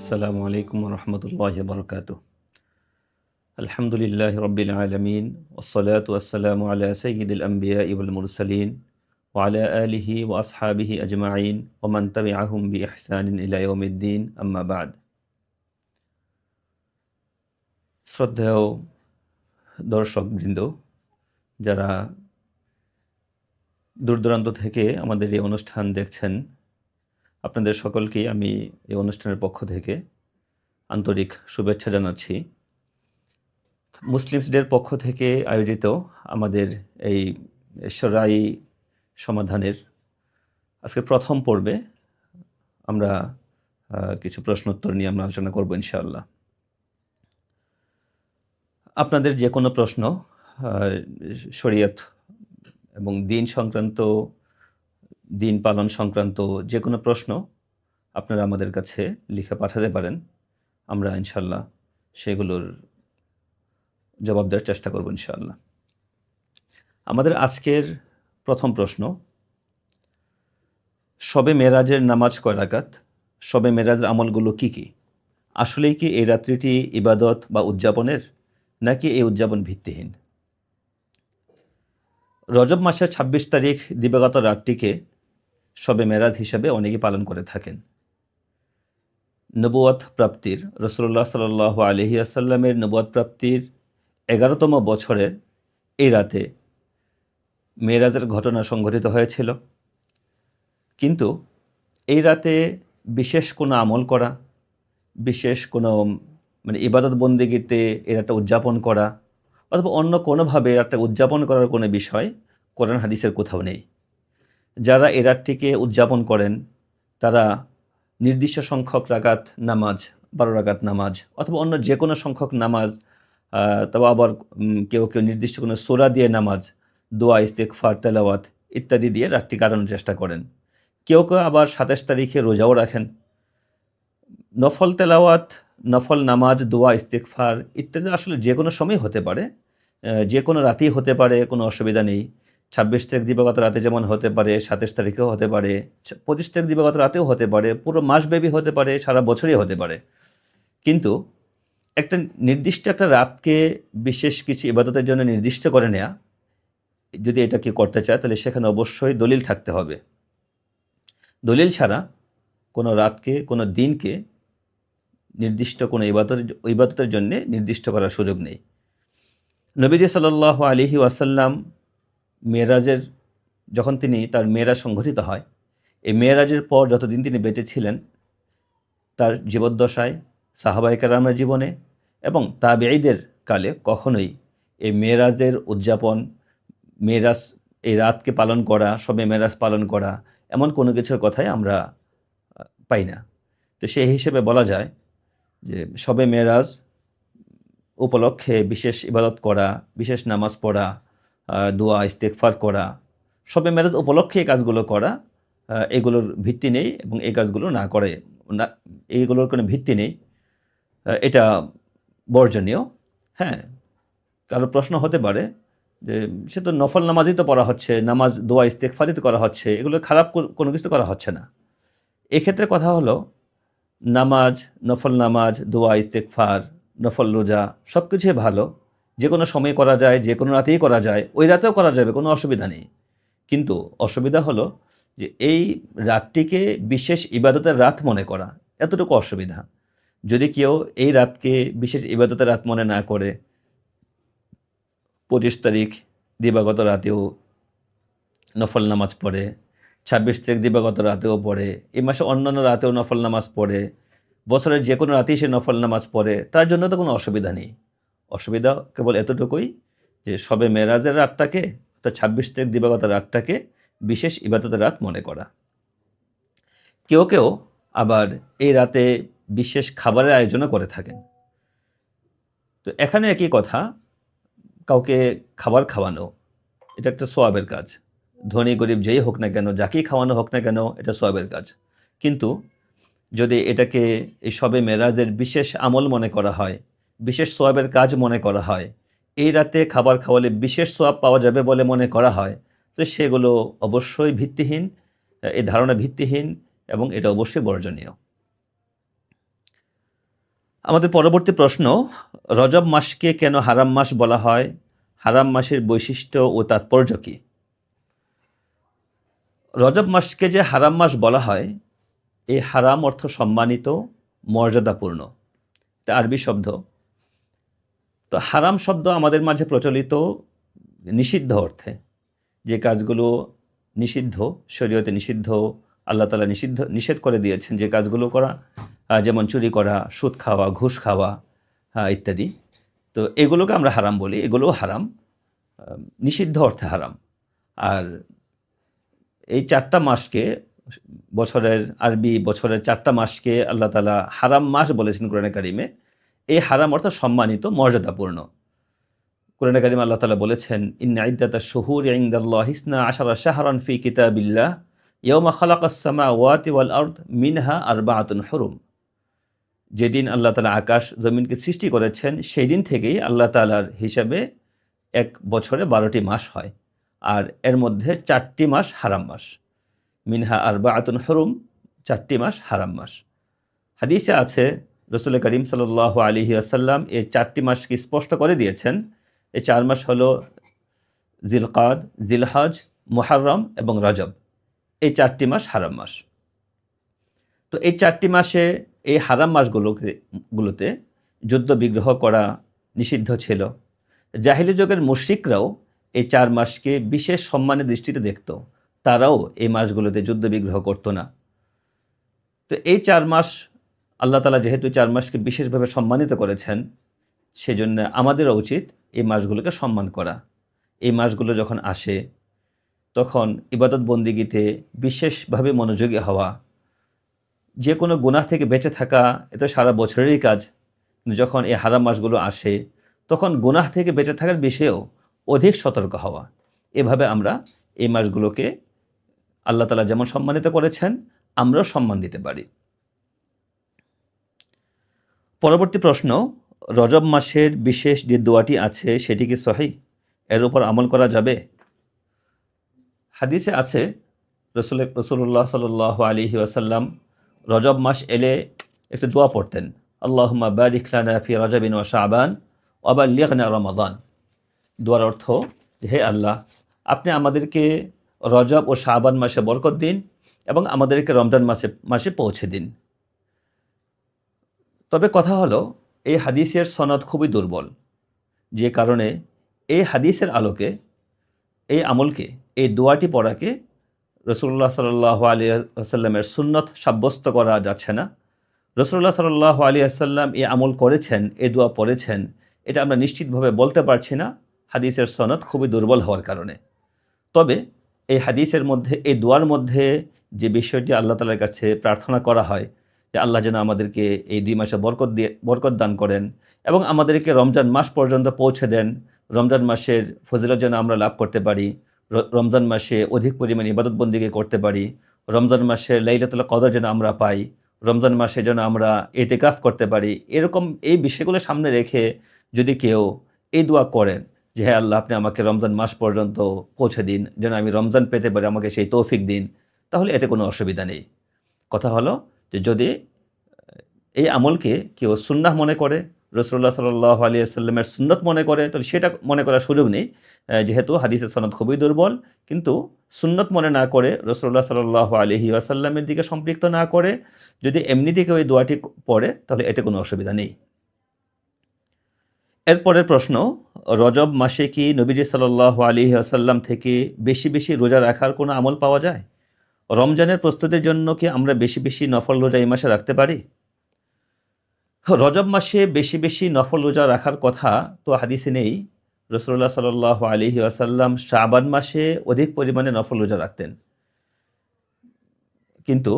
আসসালামু আলাইকুম রহমতুল্লাহ বরকাত। আলহামদুলিল্লাহ রব্বিল আলমিন ওসলাত ওয়াসালামু আলা সয়্যিদিল আম্বিয়া ওয়াল মুরসালিন ওয়া আলা আলিহি ওয়া আসহাবিহি আজমাইন ওয়া মান তাবিআহুম বিইহসানিন ইলা ইয়াউমিদ্দিন, আম্মা বা'দ। শ্রদ্ধেয় দর্শকবৃন্দ, যারা দূর দূরান্ত থেকে আমাদের এই অনুষ্ঠান দেখছেন, আপনাদের সকলকেই আমি এই অনুষ্ঠানের পক্ষ থেকে আন্তরিক শুভেচ্ছা জানাচ্ছি। মুসলিমস ডের পক্ষ থেকে আয়োজিত আমাদের এই শরঈ সমাধানের আজকে প্রথম পর্বে আমরা কিছু প্রশ্নোত্তর নিয়ে আমরা আলোচনা করব ইনশাআল্লাহ। আপনাদের যে কোনো প্রশ্ন শরীয়ত এবং দিন সংক্রান্ত, দিন পালন সংক্রান্ত যে কোনো প্রশ্ন আপনারা আমাদের কাছে লিখে পাঠাতে পারেন। আমরা ইনশাআল্লাহ সেগুলোর জবাব দেওয়ার চেষ্টা করব ইনশাআল্লাহ। আমাদের আজকের প্রথম প্রশ্ন, শবে মেরাজের নামাজ কয় রাকাত? শবে মেরাজের আমলগুলো কি কি? আসলেই কি এই রাত্রিটি ইবাদত বা উদযাপনের, নাকি এই উদযাপন ভিত্তিহীন? রজব মাসের ২৬ তারিখ দিবাগত রাতটিকে শবে মেরাজ হিসাবে অনেকেই পালন করে থাকেন। নবুয়ত প্রাপ্তির, রাসূলুল্লাহ সাল্লাল্লাহু আলাইহি ওয়াসাল্লামের নবুয়ত প্রাপ্তির ১১তম বছরের এই রাতে মেরাজের ঘটনা সংঘটিত হয়েছিল। কিন্তু এই রাতে বিশেষ কোনো আমল করা, বিশেষ কোনো ইবাদত বন্দেগীতে এর একটা উদযাপন করা অথবা অন্য কোনোভাবে একটা উদযাপন করার কোনো বিষয় কোরআন হাদিসের কোথাও নেই। যারা এ রাতটিকে উদযাপন করেন তারা নির্দিষ্ট সংখ্যক রাকাত নামাজ, ১২ রাকাত নামাজ অথবা অন্য যে কোনো সংখ্যক নামাজ, তবে আবার কেউ কেউ নির্দিষ্ট কোনো সূরা দিয়ে নামাজ, দোয়া, ইস্তেগফার, তেলাওয়াত ইত্যাদি দিয়ে রাতটি কাটানোর চেষ্টা করেন। কেউ কেউ আবার ২৭ তারিখে রোজাও রাখেন। নফল তেলাওয়াত, নফল নামাজ, দোয়া, ইস্তেগফার ইত্যাদি আসলে যে কোনো সময় হতে পারে, যে কোনো রাতেই হতে পারে, কোনো অসুবিধা নেই। ২৬ তারিখ দিবাগত রাতে যেমন হতে পারে, ২৭ তারিখেও হতে পারে, ২৫ তারিখ দিবাগত রাতেও হতে পারে, পুরো মাসব্যাপী হতে পারে, সারা বছরই হতে পারে। কিন্তু একটা নির্দিষ্ট একটা রাতকে বিশেষ কিছু ইবাদতের জন্য নির্দিষ্ট করে নেয়া, যদি এটা কেউ করতে চায় তাহলে সেখানে অবশ্যই দলিল থাকতে হবে। দলিল ছাড়া কোনো রাতকে, কোনো দিনকে নির্দিষ্ট কোনো ইবাদতের জন্য নির্দিষ্ট করার সুযোগ নেই। নবীজি সাল্লাল্লাহু আলাইহি ওয়াসাল্লাম মেরাজের, যখন তিনি তার মেরাজ সংঘটিত হয়, এই মেরাজের পর যতদিন তিনি বেঁচে ছিলেন তার জীবদ্দশায়, সাহাবায়ে কেরামের জীবনে এবং তাবেঈদের কালে কখনোই এই মেরাজের উদযাপন, মেরাজ, এই রাতকে পালন করা, শবে মেরাজ পালন করা এমন কোনো কিছুর কথাই আমরা পাই না। তো সেই হিসেবে বলা যায় যে শবে মেরাজ উপলক্ষে বিশেষ ইবাদত করা, বিশেষ নামাজ পড়া, দোয়া, ইস্তেগফার করা, শবে মেরাজ উপলক্ষে এই কাজগুলো করা, এগুলোর ভিত্তি নেই এবং এই কাজগুলো না করে না, এইগুলোর কোনো ভিত্তি নেই, এটা বর্জনীয়। হ্যাঁ, কারো প্রশ্ন হতে পারে যে সে তো নফল নামাজই তো পড়া হচ্ছে, নামাজ, দোয়া, ইস্তেগফারই তো করা হচ্ছে, এগুলো খারাপ কোনো কিছু করা হচ্ছে না। এক্ষেত্রে কথা হলো, নামাজ, নফল নামাজ, দোয়া, ইস্তেগফার, নফল রোজা সব কিছুই ভালো। যে কোনো সময়ে করা যায়, যে কোনো রাতেই করা যায়, ওই রাতেও করা যাবে, কোনো অসুবিধা নেই। কিন্তু অসুবিধা হলো যে এই রাতটিকে বিশেষ ইবাদতের রাত মনে করা, এতটুকু অসুবিধা। যদি কেউ এই রাতকে বিশেষ ইবাদতের রাত মনে না করে ২৫ তারিখ দিবাগত রাতেও নফল নামাজ পড়ে, ২৬ তারিখ দিবাগত রাতেও পড়ে, এই মাসে অন্যান্য রাতেও নফল নামাজ পড়ে, বছরের যে কোনো রাতেই সে নফল নামাজ পড়ে, তার জন্য তো কোনো অসুবিধা নেই। অসুবিধা কেবল এতটুকুই যে শবে মেরাজের রাতটাকে, অর্থাৎ ২৬ তারিখ দিবাগত রাতটাকে বিশেষ ইবাদতের রাত মনে করা। কেউ কেউ আবার এই রাতে বিশেষ খাবারের আয়োজনও করে থাকেন। তো এখানে একই কথা, কাউকে খাবার খাওয়ানো এটা একটা সওয়াবের কাজ। ধনী গরিব যেই হোক না কেন, যাকেই খাওয়ানো হোক না কেন, এটা সওয়াবের কাজ। কিন্তু যদি এটাকে এই শবে মেরাজের বিশেষ আমল মনে করা হয়, বিশেষ সওয়াবের কাজ মনে করা হয়, এই রাতে খাবার খাওয়ালে বিশেষ সওয়াব পাওয়া যাবে বলে মনে করা হয়, তো সেগুলো অবশ্যই ভিত্তিহীন, এই ধারণা ভিত্তিহীন এবং এটা অবশ্যই বর্জনীয়। আমাদের পরবর্তী প্রশ্ন, রজব মাসকে কেন হারাম মাস বলা হয়? হারাম মাসের বৈশিষ্ট্য ও তাৎপর্য কী? রজব মাসকে যে হারাম মাস বলা হয়, এই হারাম অর্থ সম্মানিত, মর্যাদাপূর্ণ। এটা আরবি শব্দ। তো হারাম শব্দ আমাদের মাঝে প্রচলিত নিষিদ্ধ অর্থে। যে কাজগুলো নিষিদ্ধ, শরীয়তে নিষিদ্ধ, আল্লাহ তাআলা নিষেধ করে দিয়েছেন যে কাজগুলো করা, যেমন চুরি করা, সুদ খাওয়া, ঘুষ খাওয়া, ইত্যাদি। তো এগুলোকে আমরা হারাম বলি, এগুলোও হারাম, নিষিদ্ধ অর্থে হারাম। আর এই ৪টা মাসকে, আরবি বছরের ৪টা মাসকে আল্লাহ তাআলা হারাম মাস বলেছেন কোরআনে কারিমে। এই হারাম অর্থ সম্মানিত, মর্যাদাপূর্ণ। কোরআনে কারিমে আল্লাহ তাআলা বলেছেন, ইন্না ইদ্দাতাশ শুহুরি ইনদাল্লাহি ইসনা আশারা শাহরান ফি কিতাবিল্লাহ ইয়াওমা খালাকাস সামাওয়াতি ওয়াল আরদ মিনহা আরবাআতুন হুরুম। যেদিন আল্লাহ তাআলা আকাশ জমিনকে সৃষ্টি করেছেন, সেই দিন থেকেই আল্লাহ তাআলার হিসাবে এক বছরে ১২টি মাস হয়। আর এর মধ্যে ৪টি মাস হারাম মাস। মিনহা আরবাআতুন হুরুম, ৪টি মাস হারাম মাস। হাদিসে আছে, রাসূল করিম সাল্লাল্লাহু আলাইহি ওয়াসাল্লাম এই ৪টি মাসকে স্পষ্ট করে দিয়েছেন। এই ৪ মাস হলো জিলকাদ, জিলহজ, মুহররম এবং রজব। এই ৪টি মাস হারাম মাস। তো এই ৪টি মাসে, এই হারাম মাসগুলোতে যুদ্ধ বিগ্রহ করা নিষিদ্ধ ছিল। জাহিলি যুগের মুশরিকরাও এই ৪ মাসকে বিশেষ সম্মানের দৃষ্টিতে দেখত। তারাও এই মাসগুলোতে যুদ্ধ বিগ্রহ করত না। তো এই ৪ মাস আল্লাহ তাআলা যেহেতু ৪ মাসকে বিশেষভাবে সম্মানিত করেছেন, সেজন্য আমাদেরও উচিত এই মাসগুলোকে সম্মান করা। এই মাসগুলো যখন আসে, তখন ইবাদত বন্দেগীতে বিশেষভাবে মনোযোগী হওয়া, যে কোনো গুনাহ থেকে বেঁচে থাকা, এ তো সারা বছরেরই কাজ। কিন্তু যখন এই হারাম মাসগুলো আসে, তখন গুনাহ থেকে বেঁচে থাকার বিষয়েও অধিক সতর্ক হওয়া। এভাবে আমরা এই মাসগুলোকে আল্লাহ তাআলা যেমন সম্মানিত করেছেন, আমরাও সম্মান দিতে পারি। পরবর্তী প্রশ্ন, রজব মাসের বিশেষ যে দোয়াটি আছে সেটি কি সহিহ? এর উপর আমল করা যাবে? হাদিসে আছে, রাসূলুল্লাহ সাল্লাল্লাহু আলাইহি ওয়াসাল্লাম রজব মাস এলে একটি দোয়া পড়তেন, আল্লাহুম্মা বারিক লানা ফি রজবিন ওয়া শাবান ওয়া বাল্লিগনা রমাদান। দোয়ার অর্থ, হে আল্লাহ, আপনি আমাদেরকে রজব ও শাবান মাসে বরকত দিন এবং আমাদেরকে রমজান মাসে পৌঁছে দিন। তবে কথা হলো, এই হাদিসের সনদ খুবই দুর্বল, যে কারণে এই হাদিসের আলোকে এই আমলকে, এই দোয়াটি পড়াকে রাসূলুল্লাহ সাল্লাল্লাহু আলাইহি ওয়াসাল্লামের সুন্নত সাব্যস্ত করা যাচ্ছে না। রাসূলুল্লাহ সাল্লাল্লাহু আলাইহি ওয়াসাল্লাম এই আমল করেছেন, এই দোয়া পড়েছেন, এটা আমরা নিশ্চিতভাবে বলতে পারছি না, হাদিসের সনদ খুবই দুর্বল হওয়ার কারণে। তবে এই হাদিসের মধ্যে, এই দোয়ার মধ্যে যে বিষয়টি আল্লাহ তাআলার কাছে প্রার্থনা করা হয় যে আল্লাহ যেন আমাদেরকে এই ২ মাসে বরকত দান করেন এবং আমাদেরকে রমজান মাস পর্যন্ত পৌঁছে দেন, রমজান মাসের ফজিলত যেন আমরা লাভ করতে পারি, রমজান মাসে অধিক পরিমাণে ইবাদত বন্দেগী করতে পারি, রমজান মাসে লাইলাতুল কদর যেন আমরা পাই, রমজান মাসে যেন আমরা ইতিকাফ করতে পারি। এরকম এই বিষয়গুলো সামনে রেখে যদি কেউ এই দোয়া করেন যে, হে আল্লাহ, আপনি আমাকে রমজান মাস পর্যন্ত পৌঁছে দিন, যেন আমি রমজান পেতে পারি, আমাকে সেই তৌফিক দিন, তাহলে এতে কোনো অসুবিধা নেই। কথা হলো যে যদি এই আমলকে কেউ সুন্নাহ মনে করে, রাসূলুল্লাহ সাল্লাল্লাহু আলাইহি ওয়াসাল্লামের সুন্নত মনে করে, তাহলে সেটা মনে করার সুযোগ নেই। যেহেতু হাদিসের সনদ খুবই দুর্বল, কিন্তু সুন্নত মনে না করে, রাসূলুল্লাহ সাল্লাল্লাহু আলাইহি ওয়াসাল্লামের দিকে সম্পৃক্ত না করে যদি এমনি থেকে ওই দোয়াটি পড়ে, তাহলে এতে কোনো অসুবিধা নেই। এরপরের প্রশ্ন, রজব মাসে কি নবীজি সাল্লাল্লাহু আলাইহি ওয়াসাল্লাম থেকে বেশি বেশি রোজা রাখার কোনো আমল পাওয়া যায়? রমজানের প্রস্তুতির জন্য কি আমরা বেশি বেশি নফল রোজা এই মাসে রাখতে পারি? রজব মাসে বেশি বেশি নফল রোজা রাখার কথা তো হাদিসে নেই। রাসূলুল্লাহ সাল্লাল্লাহু আলাইহি ওয়াসাল্লাম শাবান মাসে অধিক পরিমাণে নফল রোজা রাখতেন। কিন্তু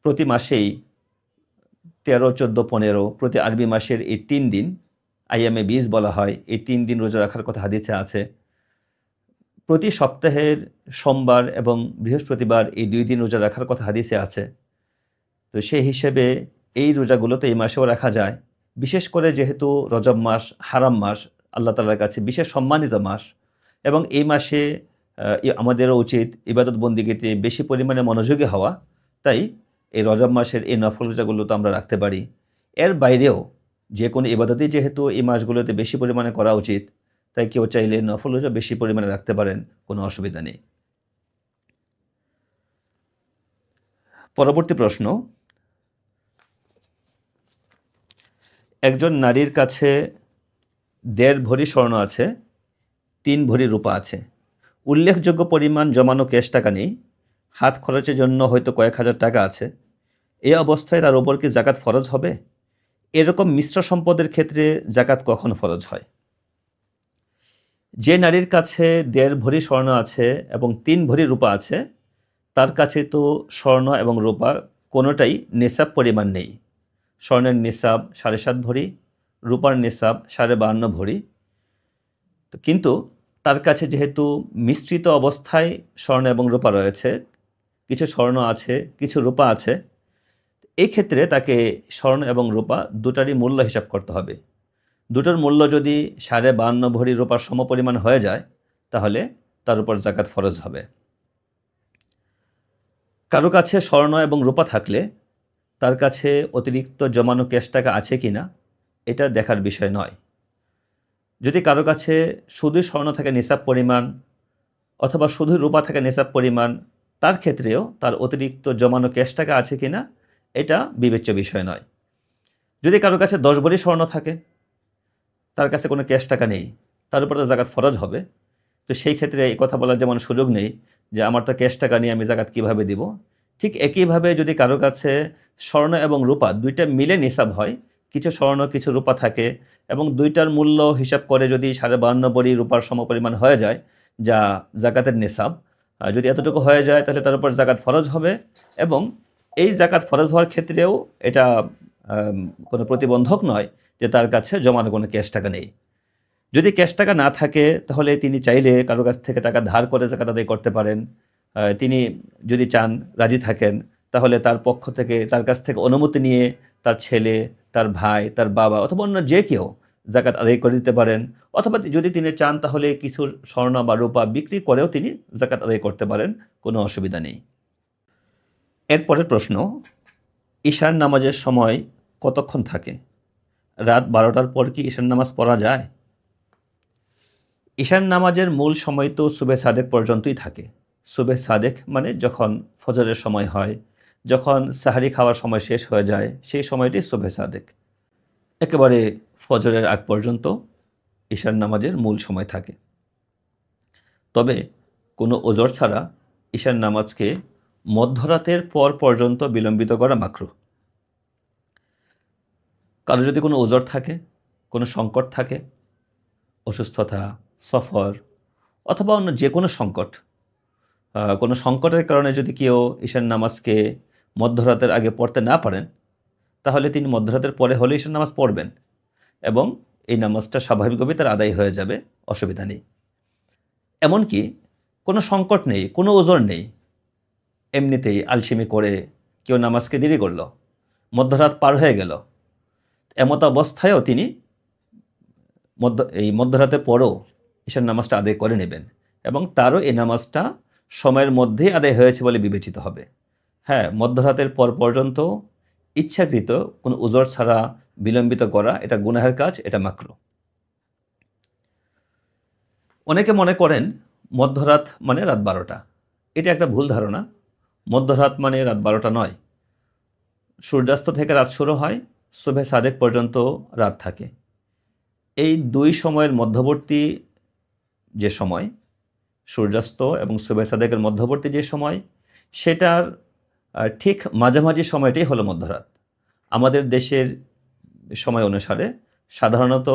প্রতি মাসেই ১৩, ১৪, ১৫ প্রতি আরবি মাসের এই ৩ দিন, আইয়ামে বীজ বলা হয়, এই ৩ দিন রোজা রাখার কথা হাদিসে আছে। প্রতি সপ্তাহের সোমবার এবং বৃহস্পতিবার এই ২ দিন রোজা রাখার কথা হাদিসে আছে। তো সেই হিসেবে এই রোজাগুলো তো এই মাসেও রাখা যায়। বিশেষ করে যেহেতু রজব মাস হারাম মাস, আল্লাহ তাআলার কাছে বিশেষ সম্মানিত মাস, এবং এই মাসে আমাদেরও উচিত ইবাদত বন্দেগীতে বেশি পরিমাণে মনোযোগী হওয়া। তাই এই রজব মাসের এই নফল রোজাগুলো তো আমরা রাখতে পারি। এর বাইরেও যে কোনো ইবাদতই যেহেতু এই মাসগুলোতে বেশি পরিমাণে করা উচিত, তাই কেউ চাইলে নফল রোজা বেশি পরিমাণে রাখতে পারেন, কোনো অসুবিধা নেই। পরবর্তী প্রশ্ন, একজন নারীর কাছে ১.৫ ভরি স্বর্ণ আছে, ৩ ভরি রূপা আছে, উল্লেখযোগ্য পরিমাণ জমানো ক্যাশ টাকা নেই, হাত খরচের জন্য হয়তো কয়েক হাজার টাকা আছে। এই অবস্থায় তার ওপর কি জাকাত ফরজ হবে? এরকম মিশ্র সম্পদের ক্ষেত্রে জাকাত কখন ফরজ হয়? যে নারীর কাছে ১.৫ ভরি স্বর্ণ আছে এবং ৩ ভরি রূপা আছে, তার কাছে তো স্বর্ণ এবং রূপা কোনোটাই নেসাব পরিমাণ নেই। স্বর্ণের নিসাব ৭.৫ ভরি, রূপার নিসাব ৫.৫ ভরি। কিন্তু তার কাছে যেহেতু মিশ্রিত অবস্থায় স্বর্ণ এবং রূপা রয়েছে, কিছু স্বর্ণ আছে, কিছু রূপা আছে, এই ক্ষেত্রে তাকে স্বর্ণ এবং রূপা দুটারই মূল্য হিসাব করতে হবে। দুটোর মূল্য যদি ৫.৫ ভরি রূপার সমপরিমাণ হয়ে যায়, তাহলে তার উপর জাকাত ফরজ হবে। কারো কাছে স্বর্ণ এবং রূপা থাকলে তার কাছে অতিরিক্ত জমানো ক্যাশ টাকা আছে কিনা এটা দেখার বিষয় নয়। যদি কারো কাছে শুধুই স্বর্ণ থাকে নিসাব পরিমাণ, অথবা শুধু রূপা থাকে নিসাব পরিমাণ, তার ক্ষেত্রেও তার অতিরিক্ত জমানো ক্যাশ টাকা আছে কিনা এটা বিবেচ্য বিষয় নয়। যদি কারো কাছে ১০ ভরি স্বর্ণ থাকে, তার কাছে কোনো ক্যাশ টাকা নেই, তার উপর তো জাকাত ফরজ হবে। তো সেই ক্ষেত্রে এই কথা বলার যেমন সুযোগ নেই যে আমার তো ক্যাশ টাকা নিয়ে আমি জাকাত কিভাবে দিব। ঠিক একইভাবে যদি কারো কাছে স্বর্ণ এবং রূপা দুইটা মিলে নিসাব হয়, কিছু স্বর্ণ কিছু রূপা থাকে, এবং দুইটার মূল্য হিসাব করে যদি ৫.৫ ভরি রূপার সমপরিমাণ হয়ে যায়, যা জাকাতের নিসাব, যদি এতটুকু হয়ে যায় তাহলে তার উপর জাকাত ফরজ হবে। এবং এই জাকাত ফরজ হওয়ার ক্ষেত্রেও এটা আম, কোনো প্রতিবন্ধক নয় যে তার কাছে জমানো কোনো ক্যাশ টাকা নেই। যদি ক্যাশ টাকা না থাকে, তাহলে তিনি চাইলে কারো কাছ থেকে টাকা ধার করে জাকাত আদায় করতে পারেন। তিনি যদি চান, রাজি থাকেন, তাহলে তার পক্ষ থেকে, তার কাছ থেকে অনুমতি নিয়ে তার ছেলে, তার ভাই, তার বাবা অথবা অন্য যে কেউ জাকাত আদায় করে দিতে পারেন। অথবা যদি তিনি চান, তাহলে কিছু স্বর্ণ বা রূপা বিক্রি করেও তিনি জাকাত আদায় করতে পারেন, কোনো অসুবিধা নেই। এরপরের প্রশ্ন, ঈশার নামাজের সময় কতক্ষণ থাকে? রাত ১২টার পর কি ঈশার নামাজ পড়া যায়? ঈশান নামাজের মূল সময় তো সুবে সাদেক পর্যন্তই থাকে। সুবে সাদেক মানে যখন ফজরের সময় হয়, যখন সাহারি খাওয়ার সময় শেষ হয়ে যায়, সেই সময়টি সুবে সাদেক। একেবারে ফজরের আগ পর্যন্ত ঈশান নামাজের মূল সময় থাকে। তবে কোনো ওজর ছাড়া ঈশান নামাজকে মধ্যরাতের পর পর্যন্ত বিলম্বিত করা মাকরুহ। কারো যদি কোনো ওজর থাকে, কোনো সংকট থাকে, অসুস্থতা, সফর অথবা অন্য যে কোনো সংকট, কোনো সংকটের কারণে যদি কেউ ঈশান নামাজকে মধ্যরাতের আগে পড়তে না পারেন, তাহলে তিনি মধ্যরাতের পরে হলে ঈশান নামাজ পড়বেন, এবং এই নামাজটা স্বাভাবিকভাবে তার আদায় হয়ে যাবে, অসুবিধা নেই। এমনকি কোনো সংকট নেই, কোনো ওজর নেই, এমনিতেই আলসেমি করে কেউ নামাজকে দেরি করল, মধ্যরাত পার হয়ে গেল, এমত অবস্থায়ও তিনি এই মধ্যরাতের পরও ঈশান নামাজটা আদায় করে নেবেন, এবং তারও এই নামাজটা সময়ের মধ্যেই আদায় হয়েছে বলে বিবেচিত হবে। হ্যাঁ, মধ্যরাতের পর পর্যন্ত ইচ্ছাকৃত কোনো উজর ছাড়া বিলম্বিত করা এটা গুনাহের কাজ, এটা মাকরুহ। অনেকে মনে করেন মধ্যরাত মানে রাত ১২টা। এটা একটা ভুল ধারণা। মধ্যরাত মানে রাত ১২টা নয়। সূর্যাস্ত থেকে রাত শুরু হয়, সুবহে সাদেক পর্যন্ত রাত থাকে। এই দুই সময়ের মধ্যবর্তী যে সময়, সূর্যাস্ত এবং সুবহে সাদেকের মধ্যবর্তী যে সময়, সেটার ঠিক মাঝামাঝি সময়টাই হলো মধ্যরাত। আমাদের দেশের সময় অনুসারে সাধারণত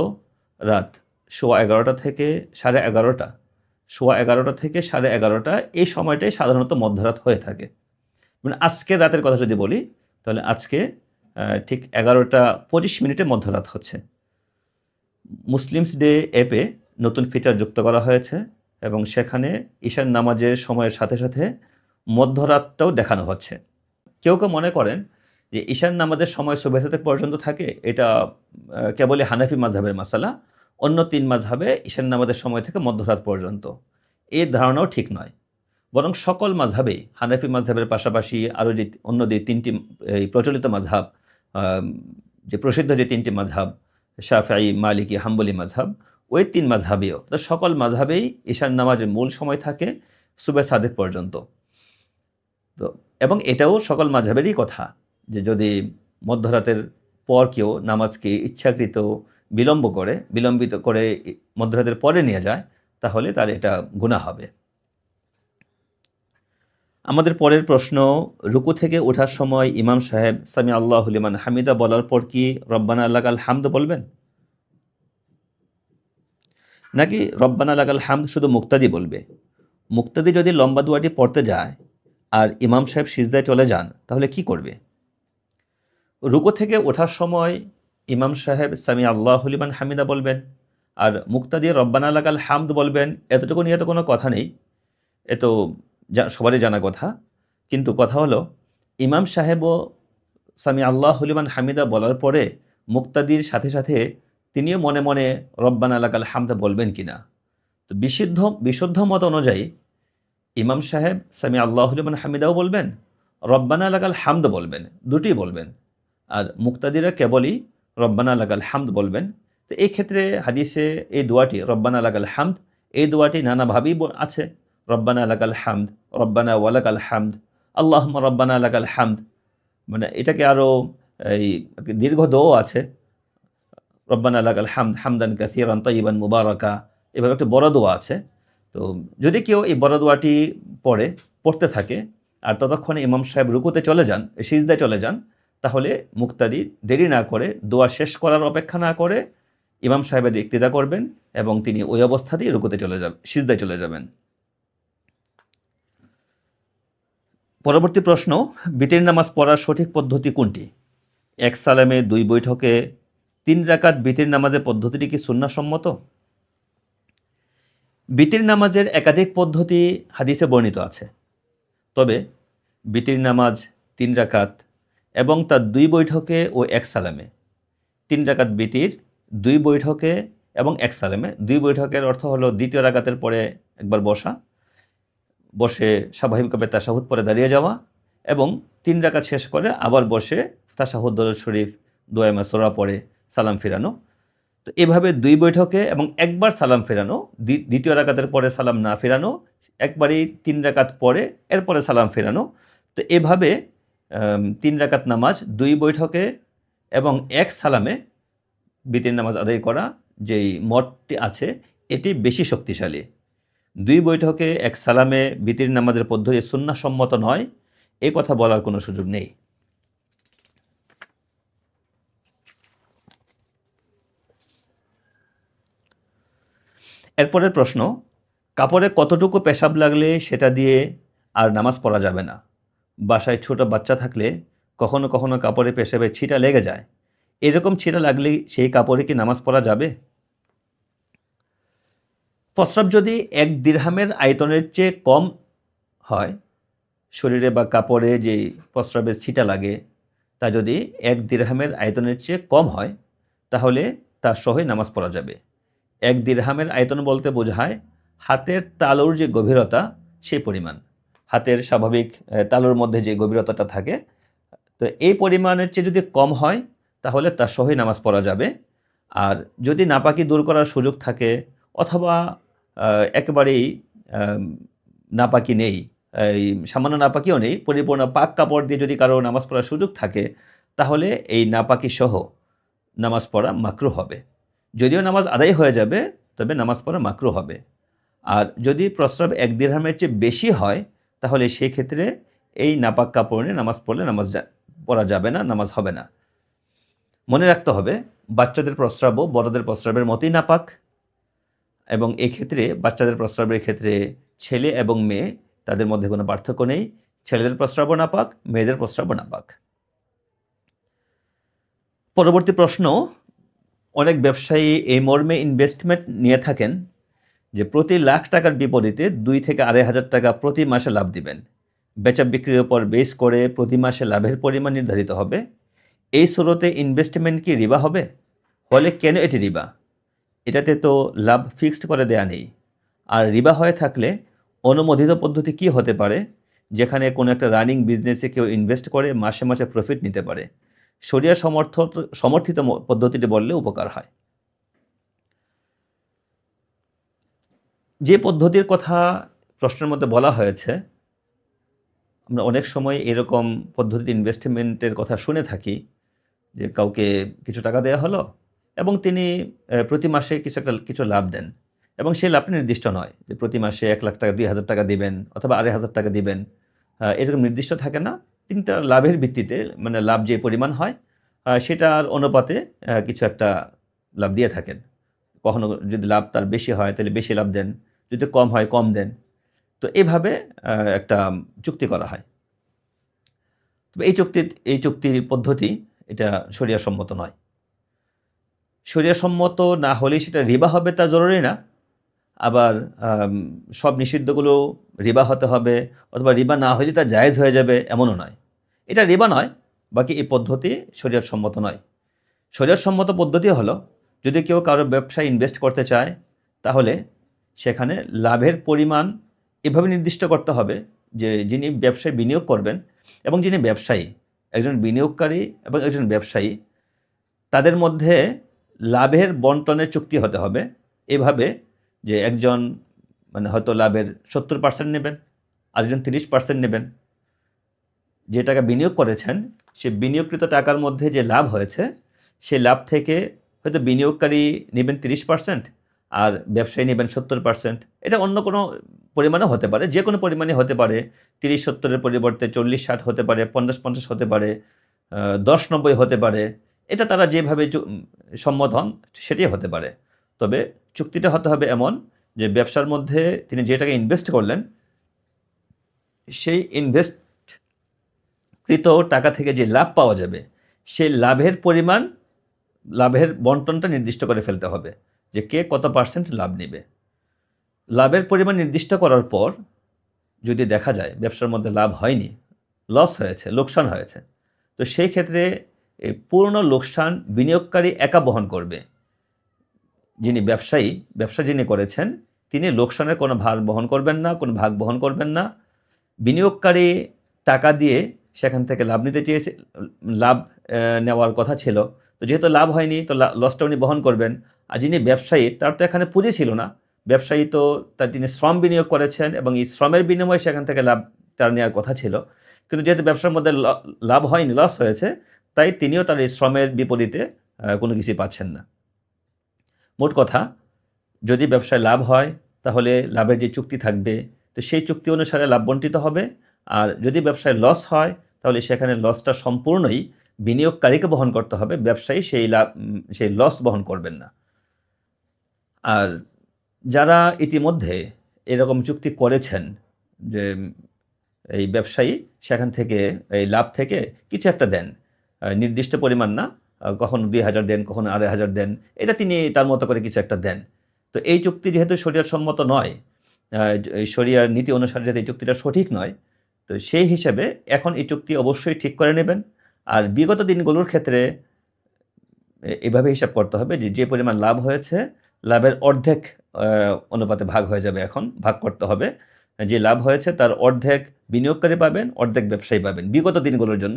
রাত 11:15 থেকে 11:30, 11:15 থেকে 11:30 এই সময়টাই সাধারণত মধ্যরাত হয়ে থাকে। মানে আজকের রাতের কথা যদি বলি, তাহলে আজকে ঠিক 11:25 মধ্যরাত হচ্ছে। মুসলিমস ডে অ্যাপে নতুন ফিচার যুক্ত করা হয়েছে, এবং সেখানে ঈশান নামাজের সময়ের সাথে সাথে মধ্যরাতটাও দেখানো হচ্ছে। কেউ কেউ মনে করেন যে ঈশান নামাজের সময় সুবহে সাদেক পর্যন্ত থাকে, এটা কেবলই হানাফি মাযহাবের মাসালা। অন্য ৩ মাযহাবে ঈশান নামাজের সময় থেকে মধ্যরাত পর্যন্ত। এই ধারণাও ঠিক নয়। বরং সকল মাযহাবেই, হানাফি মাযহাবের পাশাপাশি আরও যে অন্য যে ৩টি এই প্রচলিত মাযহাব, যে প্রসিদ্ধ যে তিনটি মাযহাব, শাফিঈ, মালিকি, হাম্বলি মাযহাব, ওই তিন মাযহাবেও সকল মাযহাবেই ঈশার নামাজের মূল সময় থাকে সুবহে সাদেক পর্যন্ত। তো এবং এটাও সকল মাযহাবেরই কথা যে যদি মধ্যরাতের পর কেউ নামাজকে ইচ্ছাকৃত বিলম্বিত করে মধ্যরাতের পরে নিয়ে যায়, তাহলে তার এটা গুনাহ হবে। আমাদের পরের প্রশ্ন, রুকু থেকে ওঠার সময় ইমাম সাহেব সামি আল্লাহু লিমান হামিদা বলার পর কি রব্বানা লাকাল হামদ বলবেন? নাকি রব্বানা লাকাল হামদ শুধু মুক্তাদি বলবে? মুক্তাদি যদি লম্বা দোয়াটি পড়তে যায় আর ইমাম সাহেব সিজদায় চলে যান, তাহলে কি করবে? রুকু থেকে ওঠার সময় ইমাম সাহেব সামি আল্লাহু লিমান হামিদা বলবেন আর মুক্তাদি রব্বানা লাকাল হামদ বলবেন, এতটুকু নিয়ে তো কোনো কথা নেই। এ তো সবারই জানা কথা। কিন্তু কথা হলো, ইমাম সাহেবও সামি আল্লাহু লিমান হামিদা বলার পরে মুক্তাদির সাথে সাথে তিনিও মনে মনে রব্বানা লাকাল হামদ বলবেন কিনা। তো বিশুদ্ধ মত অনুযায়ী ইমাম সাহেব সামি আল্লাহু লিমান হামিদাও বলবেন, রব্বানা লাকাল হামদ বলবেন, দুটিই বলবেন। আর মুক্তাদিরা কেবলই রব্বানা লাকাল হামদ বলবেন। তো এই ক্ষেত্রে হাদিসে এই দোয়াটি রব্বানা লাকাল হামদ, এই দোয়াটি নানাভাবেই আছে। রব্বানা লাকাল হামদ, রব্বানা ওয়ালাকাল হামদ, আল্লাহুম্মা রব্বানা লাকাল হামদ, মানে এটাকে আরও এই দীর্ঘ দোয়াও আছে। রব্বানা লাকাল হামদ হামদান কাসীরান তাইয়িবান মুবারাকা, এভাবে একটা বড় দোয়া আছে। তো যদি কেউ এই বড় দোয়াটি পড়তে থাকে আর ততক্ষণে ইমাম সাহেব রুকুতে চলে যান, সিজদায় চলে যান, তাহলে মুক্তাদি দেরি না করে, দোয়া শেষ করার অপেক্ষা না করে ইমাম সাহেবের ইক্তিদা করবেন এবং তিনি ওই অবস্থাতেই রুকুতে চলে যাবেন, সিজদায় চলে যাবেন। পরবর্তী প্রশ্ন, বিতির নামাজ পড়ার সঠিক পদ্ধতি কোনটি? এক সালামে 2 বৈঠকে 3 রাকাত বিতির নামাজের পদ্ধতিটি কি সুন্নাহসম্মত? বিতির নামাজের একাধিক পদ্ধতি হাদিসে বর্ণিত আছে। তবে বিতির নামাজ 3 রাকাত এবং তার 2 বৈঠকে ও 1 সালামে, 3 রাকাত বিতির, 2 বৈঠকে এবং 1 সালামে। 2 বৈঠকের অর্থ হলো দ্বিতীয় রাকাতের পরে একবার বসে স্বাভাবিকভাবে তাশাহুদ পরে দাঁড়িয়ে যাওয়া এবং 3 রাকাত শেষ করে আবার বসে তাশাহুদ, দরুদ শরীফ, দোয়া মাসুরা পড়ে সালাম ফিরানো। তো এভাবে 2 বৈঠকে এবং একবার সালাম ফেরানো, দ্বিতীয় রাকাতের পরে সালাম না ফেরানো, একবারেই 3 রাকাত পরে এরপরে সালাম ফেরানো। তো এভাবে 3 রাকাত নামাজ 2 বৈঠকে এবং 1 সালামে বিতির নামাজ আদায় করা, যেই মতটি আছে এটি বেশি শক্তিশালী। 2 বৈঠকে 1 সালামে বিতির নামাজের পদ্ধতি সুন্নাহসম্মত নয়, এ কথা বলার কোনো সুযোগ নেই। এরপরের প্রশ্ন, কাপড়ে কতটুকু পেশাব লাগলে সেটা দিয়ে আর নামাজ পড়া যাবে না? বাসায় ছোট বাচ্চা থাকলে কখনো কখনো কাপড়ে পেশাবে ছিটা লেগে যায়, এরকম ছিটা লাগলে সেই কাপড়ে কি নামাজ পড়া যাবে? প্রস্রাব যদি 1 দিরহামের আয়তনের চেয়ে কম হয়, শরীরে বা কাপড়ে যে প্রস্রাবের ছিটা লাগে তা যদি 1 দিরহামের আয়তনের চেয়ে কম হয়, তাহলে তার সহই নামাজ পড়া যাবে। 1 দিরহামের আয়তন বলতে বোঝায় হাতের তালুর যে গভীরতা সেই পরিমাণ। হাতের স্বাভাবিক তালুর মধ্যে যে গভীরতাটা থাকে, তো এই পরিমাণের চেয়ে যদি কম হয় তাহলে তার সহই নামাজ পড়া যাবে। আর যদি নাপাকি দূর করার সুযোগ থাকে অথবা একেবারেই নাপাকি নেই, এই সামান্য নাপাকিও নেই, পরিপূর্ণ পাক কাপড় দিয়ে যদি কারো নামাজ পড়ার সুযোগ থাকে, তাহলে এই নাপাকি সহ নামাজ পড়া মাকরুহ হবে। যদিও নামাজ আদায় হয়ে যাবে, তবে নামাজ পড়া মাকরুহ হবে। আর যদি প্রস্রাব 1 দিরহামের চেয়ে বেশি হয়, তাহলে সেই ক্ষেত্রে এই নাপাক কাপড় নিয়ে নামাজ পড়লে পড়া যাবে না, নামাজ হবে না। মনে রাখতে হবে, বাচ্চাদের প্রস্রাবও বড়দের প্রস্রাবের মতোই নাপাক এবং এক্ষেত্রে বাচ্চাদের প্রস্রাবের ক্ষেত্রে ছেলে এবং মেয়ে তাদের মধ্যে কোনো পার্থক্য নেই। ছেলেদের প্রস্রাবও নাপাক, মেয়েদের প্রস্রাবও নাপাক। পরবর্তী প্রশ্ন, অনেক ব্যবসায়ী এই মর্মে ইনভেস্টমেন্ট নিয়ে থাকেন যে প্রতি লাখ টাকার বিপরীতে 2 থেকে 2,500 টাকা প্রতি মাসে লাভ দিবেন। বেচা বিক্রির উপর বেস করে প্রতি মাসে লাভের পরিমাণ নির্ধারিত হবে। এই সুরতে ইনভেস্টমেন্ট কি রিবা হবে? হলে কেন এটি রিবা? এটাতে তো লাভ ফিক্সড করে দেয়া নেই। আর রিবা হয়ে থাকলে অনুমোদিত পদ্ধতি কি হতে পারে, যেখানে কোনো একটা রানিং বিজনেসে কেউ ইনভেস্ট করে মাসে মাসে প্রফিট নিতে পারে? শরিয়া সমর্থিত পদ্ধতিটি বললে উপকার হয়। যে পদ্ধতির কথা প্রশ্নের মধ্যে বলা হয়েছে, আমরা অনেক সময় এরকম পদ্ধতিতে ইনভেস্টমেন্টের কথা শুনে থাকি যে কাউকে কিছু টাকা দেয়া হলো এবং তিনি প্রতি মাসে কিছু লাভ দেন এবং সেই লাভটা নির্দিষ্ট নয় যে প্রতি মাসে ১,০০,০০০ টাকা, ২,০০০ টাকা দিবেন অথবা ২,৫০০ টাকা দিবেন। এরকম নির্দিষ্ট থাকে না। তিনি তার লাভের ভিত্তিতে, মানে লাভ যে পরিমাণ হয় সেটার অনুপাতে কিছু একটা লাভ দিয়ে থাকেন। কখনো যদি লাভ তার বেশি হয় তাহলে বেশি লাভ দেন, যদি কম হয় কম দেন। তো এভাবে একটা চুক্তি করা হয়। তবে এই চুক্তির পদ্ধতি এটা শরিয়া সম্মত নয়। শরিয়া সম্মত না হলেই সেটা রিবা হবে তা জরুরি না। আবার আম সব নিষিদ্ধগুলো রিবা হতে হবে অথবা রিবা না হলে তা জায়েজ হয়ে যাবে এমনও নয়। এটা রিবা নয়, বাকি এই পদ্ধতি শরিয়ত সম্মত নয়। শরিয়ত সম্মত পদ্ধতি হলো, যদি কেউ কারো ব্যবসায় ইনভেস্ট করতে চায় তাহলে সেখানে লাভের পরিমাণ এভাবে নির্দিষ্ট করতে হবে যে যিনি ব্যবসায় বিনিয়োগ করবেন এবং যিনি ব্যবসায়ী, একজন বিনিয়োগকারী এবং একজন ব্যবসায়ী, তাদের মধ্যে লাভের বন্টনের চুক্তি হতে হবে এভাবে যে একজন মানে হয়তো লাভের ৭০% নেবেন, আরেকজন ৩০% নেবেন। যে টাকা বিনিয়োগ করেছেন সে বিনিয়োগকৃত টাকার মধ্যে যে লাভ হয়েছে সেই লাভ থেকে হয়তো বিনিয়োগকারী নেবেন ৩০% আর ব্যবসায়ী নেবেন ৭০%। এটা অন্য কোনো পরিমাণে হতে পারে, যে কোনো পরিমাণে হতে পারে। ৩০-৭০-এর পরিবর্তে ৪০-৬০ হতে পারে, ৫০-৫০ হতে পারে, ১০-৯০ হতে পারে। এটা তারা যেভাবে সম্মত হন সেটাই হতে পারে। তবে চুক্তিটা হতে হবে এমন যে ব্যবসার মধ্যে তিনি যে টাকা ইনভেস্ট করলেন সেই ইনভেস্টকৃত টাকা থেকে যে লাভ পাওয়া যাবে সেই লাভের পরিমাণ, লাভের বন্টনটা নির্দিষ্ট করে ফেলতে হবে যে কে কত পার্সেন্ট লাভ নেবে। লাভের পরিমাণ নির্দিষ্ট করার পর যদি দেখা যায় ব্যবসার মধ্যে লাভ হয়নি, লস হয়েছে, লোকসান হয়েছে, তো সেই ক্ষেত্রে এই পূর্ণ লোকসান বিনিয়োগকারী একা বহন করবে। যিনি ব্যবসা যিনি করেছেন তিনি লোকসানের কোনো ভার বহন করবেন না, কোনো ভাগ বহন করবেন না। বিনিয়োগকারী টাকা দিয়ে সেখান থেকে লাভ নিতে চেয়েছে, লাভ নেওয়ার কথা ছিল। তো যেহেতু লাভ হয়নি তো লসটা উনি বহন করবেন। আর যিনি ব্যবসায়ী তার তো এখানে পুঁজি ছিল না। ব্যবসায়ী তো তিনি শ্রম বিনিয়োগ করেছেন এবং এই শ্রমের বিনিময়ে সেখান থেকে লাভ তার নেওয়ার কথা ছিল। কিন্তু যেহেতু ব্যবসার মধ্যে লাভ হয়নি, লস হয়েছে, তাই তিনিও তার এই শ্রমের বিপরীতে কোনো কিছুই পাচ্ছেন না। মোট কথা, যদি ব্যবসায় লাভ হয় তাহলে লাভের যে চুক্তি থাকবে তো সেই চুক্তি অনুসারে লাভ বণ্টিত হবে। আর যদি ব্যবসায় লস হয় তাহলে সেখানে লসটা সম্পূর্ণই বিনিয়োগকারীকে বহন করতে হবে, ব্যবসায়ী সেই লস বহন করবেন না। আর যারা ইতিমধ্যে এরকম চুক্তি করেছেন যে এই ব্যবসায়ী সেখান থেকে এই লাভ থেকে কিছু একটা দেন, নির্দিষ্ট পরিমাণ না, কখনো ২,০০০ দেন, কখনো ২,৫০০ দেন, এটা তিনি তার মতো করে কিছু একটা দেন। তো এই চুক্তি যেহেতু শরিয়ত সম্মত নয়, এই শরিয়ার নীতি অনুসারে যাতে এই চুক্তিটা সঠিক নয়, তো সেই হিসেবে এখন এই চুক্তি অবশ্যই ঠিক করে নেবেন। আর বিগত দিনগুলোর ক্ষেত্রে এভাবে হিসাব করতে হবে যে যে পরিমাণ লাভ হয়েছে লাভের অর্ধেক অনুপাতে ভাগ হয়ে যাবে, এখন ভাগ করতে হবে। যে লাভ হয়েছে তার অর্ধেক বিনিয়োগকারী পাবেন, অর্ধেক ব্যবসায়ী পাবেন। বিগত দিনগুলোর জন্য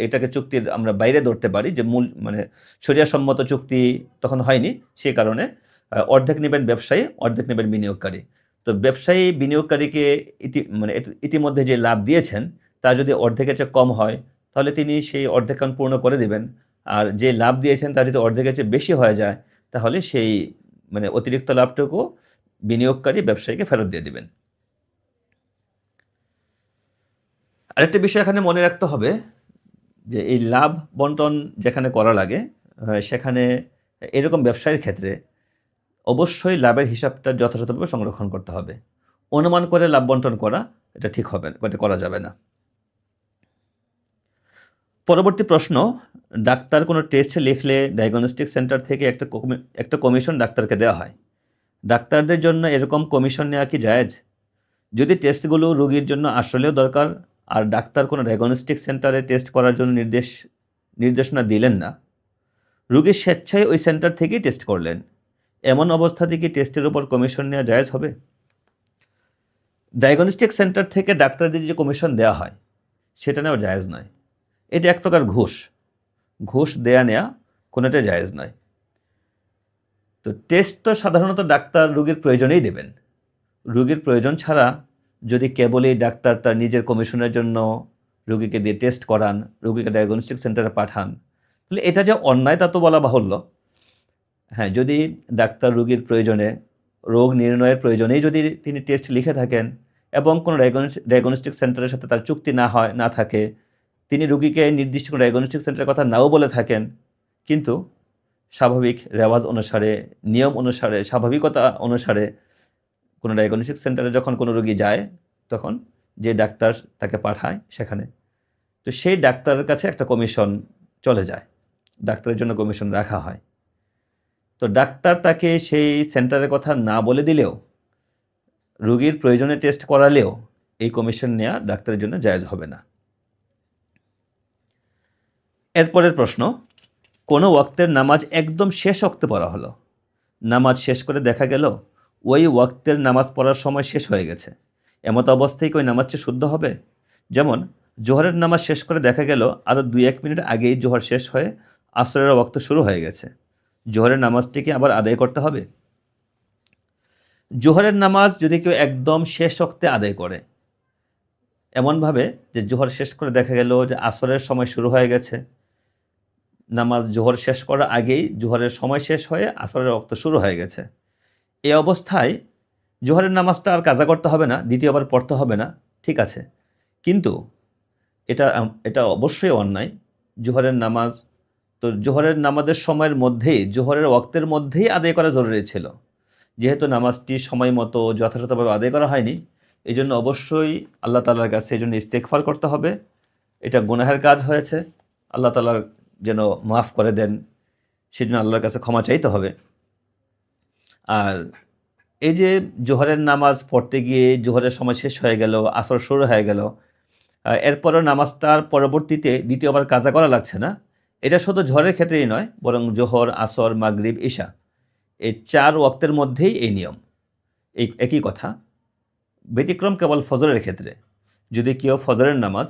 এটাকে চুক্তির আমরা বাইরে ধরতে পারি যে মূল মানে শরিয়াসম্মত চুক্তি তখন হয়নি, সেই কারণে অর্ধেক নেবেন ব্যবসায়ী, অর্ধেক নেবেন বিনিয়োগকারী। তো ব্যবসায়ী বিনিয়োগকারীকে ইতিমধ্যে যে লাভ দিয়েছেন তা যদি অর্ধেকের চেয়ে কম হয় তাহলে তিনি সেই অর্ধেকাংশ পূর্ণ করে দিবেন। আর যে লাভ দিয়েছেন তা যদি অর্ধেকের চেয়ে বেশি হয়ে যায় তাহলে সেই মানে অতিরিক্ত লাভটুকু বিনিয়োগকারী ব্যবসায়ীকে ফেরত দিয়ে দিবেন। আরেকটা বিষয় এখানে মনে রাখতে হবে যে এই লাভ বন্টন যেখানে করা লাগে সেখানে এরকম ব্যবসায়ের ক্ষেত্রে অবশ্যই লাভের হিসাবটা যথাযথভাবে সংরক্ষণ করতে হবে। অনুমান করে লাভ বন্টন করা এটা ঠিক হবে না, এটা করা যাবে না। পরবর্তী প্রশ্ন, ডাক্তার কোনো টেস্ট লিখলে ডায়াগনস্টিক সেন্টার থেকে একটা কমিশন ডাক্তারকে দেওয়া হয়। ডাক্তারদের জন্য এরকম কমিশন নেওয়া কি জায়েজ? যদি টেস্টগুলো রোগীর জন্য আসলেও দরকার আর ডাক্তার কোনো ডায়াগনস্টিক সেন্টারে টেস্ট করার জন্য নির্দেশনা দিলেন না, রোগীর স্বেচ্ছায় ওই সেন্টার থেকেই টেস্ট করলেন, এমন অবস্থাতে কি টেস্টের উপর কমিশন নেওয়া জায়েজ হবে? ডায়াগনস্টিক সেন্টার থেকে ডাক্তারদের যে কমিশন দেওয়া হয় সেটা নেওয়া জায়েজ নয়। এটা এক প্রকার ঘুষ। ঘুষ দেয়া নেয়া কোনোটাই জায়েজ নয়। তো টেস্ট তো সাধারণত ডাক্তার রোগীর প্রয়োজনেই দেবেন। রোগীর প্রয়োজন ছাড়া যদি কেবলই ডাক্তার তার নিজের কমিশনের জন্য রোগীকে দিয়ে টেস্ট করান, রোগীকে ডায়াগনস্টিক সেন্টারে পাঠান, তাহলে এটা যে অন্যায় তা তো বলা বাহুল্য। হ্যাঁ, যদি ডাক্তার রোগীর প্রয়োজনে, রোগ নির্ণয়ের প্রয়োজনেই যদি তিনি টেস্ট লিখে থাকেন এবং কোনো ডায়াগনস্টিক সেন্টারের সাথে তার চুক্তি না থাকে, তিনি রোগীকে নির্দিষ্ট কোনো ডায়াগনস্টিক সেন্টারের কথা নাও বলে থাকেন, কিন্তু স্বাভাবিক রেওয়াজ অনুসারে, নিয়ম অনুসারে, স্বাভাবিকতা অনুসারে কোনো ডায়াগনস্টিক সেন্টারে যখন কোনো রোগী যায়, তখন যে ডাক্তার তাকে পাঠায় সেখানে, তো সেই ডাক্তারের কাছে একটা কমিশন চলে যায়, ডাক্তারের জন্য কমিশন রাখা হয়। তো ডাক্তার তাকে সেই সেন্টারের কথা না বলে দিলেও, রোগীর প্রয়োজনে টেস্ট করালেও এই কমিশন নেওয়া ডাক্তারের জন্য জায়েজ হবে না। এরপরের প্রশ্ন, কোনো ওয়াক্তের নামাজ একদম শেষ ওয়াক্তে পড়া হলো, নামাজ শেষ করে দেখা গেল ওই ওয়াক্তের নামাজ পড়ার সময় শেষ হয়ে গেছে, এমত অবস্থায় কি ওই নামাজটি শুদ্ধ হবে? যেমন জোহরের নামাজ শেষ করে দেখা গেল আরও 2-1 মিনিট আগেই জোহর শেষ হয়ে আসরের ওয়াক্ত শুরু হয়ে গেছে, জোহরের নামাজটিকে আবার আদায় করতে হবে? জোহরের নামাজ যদি কেউ একদম শেষ ওয়াক্তে আদায় করে, এমনভাবে যে জোহর শেষ করে দেখা গেল যে আসরের সময় শুরু হয়ে গেছে, নামাজ জোহর শেষ করার আগেই জোহরের সময় শেষ হয়ে আসরের ওয়াক্ত শুরু হয়ে গেছে, এই অবস্থায় জোহরের নামাজটা আর কাজা করতে হবে না, দ্বিতীয়বার পড়তে হবে না, ঠিক আছে। কিন্তু এটা অবশ্যই অন্যায়। জোহরের নামাজ তো জোহরের নামাজের সময়ের মধ্যেই, জোহরের ওয়াক্তের মধ্যেই আদায় করা জরুরি ছিল, যেহেতু নামাজটি সময় মতো যথাযথভাবে আদায় করা হয়নি, এই জন্য অবশ্যই আল্লাহ তাআলার কাছে এই জন্য ইস্তেগফার করতে হবে। এটা গুনাহের কাজ হয়েছে, আল্লাহ তাআলা যেন মাফ করে দেন, সেজন্য আল্লাহর কাছে ক্ষমা চাইতে হবে। আর এই যে জোহরের নামাজ পড়তে গিয়ে জোহরের সময় শেষ হয়ে গেল, আসর শুরু হয়ে গেল, এরপরও নামাজটার পরবর্তীতে দ্বিতীয়বার কাজা করা লাগছে না, এটা শুধু জোহরের ক্ষেত্রেই নয়, বরং জোহর, আসর, মাগরিব, ইশা এই 4 ওয়াক্তের মধ্যেই এই নিয়ম। এই একই কথা, ব্যতিক্রম কেবল ফজরের ক্ষেত্রে। যদি কেউ ফজরের নামাজ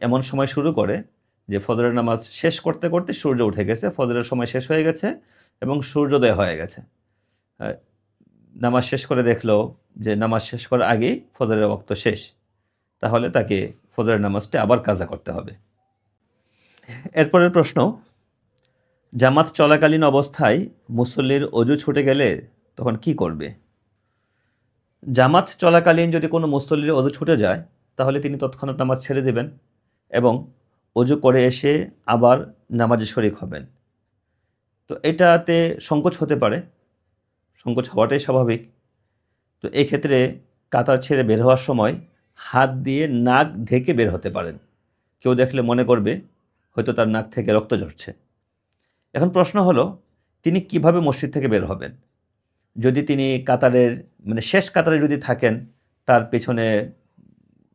এমন সময় শুরু করে যে ফজরের নামাজ শেষ করতে করতে সূর্য উঠে গেছে, ফজরের সময় শেষ হয়ে গেছে এবং সূর্যোদয় হয়ে গেছে, নামাজ শেষ করে দেখলো যে নামাজ শেষ করার আগেই ফজরের ওয়াক্ত শেষ, তাহলে তাকে ফজরের নামাজটা আবার কাজা করতে হবে। এরপরের প্রশ্ন, জামাত চলাকালীন অবস্থায় মুসল্লির অজু ছুটে গেলে তখন কি করবে? জামাত চলাকালীন যদি কোনো মুসল্লির অজু ছুটে যায়, তাহলে তিনি তৎক্ষণাৎ নামাজ ছেড়ে দেবেন এবং অজু করে এসে আবার নামাজে শরিক হবেন। তো এটাতে সংকোচ হতে পারে, সংকোচ হওয়াটাই স্বাভাবিক। তো এক্ষেত্রে কাতার ছেড়ে বের হওয়ার সময় হাত দিয়ে নাক ঢেকে বের হতে পারেন, কেউ দেখলে মনে করবে হয়তো তার নাক থেকে রক্ত ঝরছে। এখন প্রশ্ন হলো, তিনি কিভাবে মসজিদ থেকে বের হবেন? যদি তিনি কাতারের শেষ কাতারে যদি থাকেন, তার পেছনে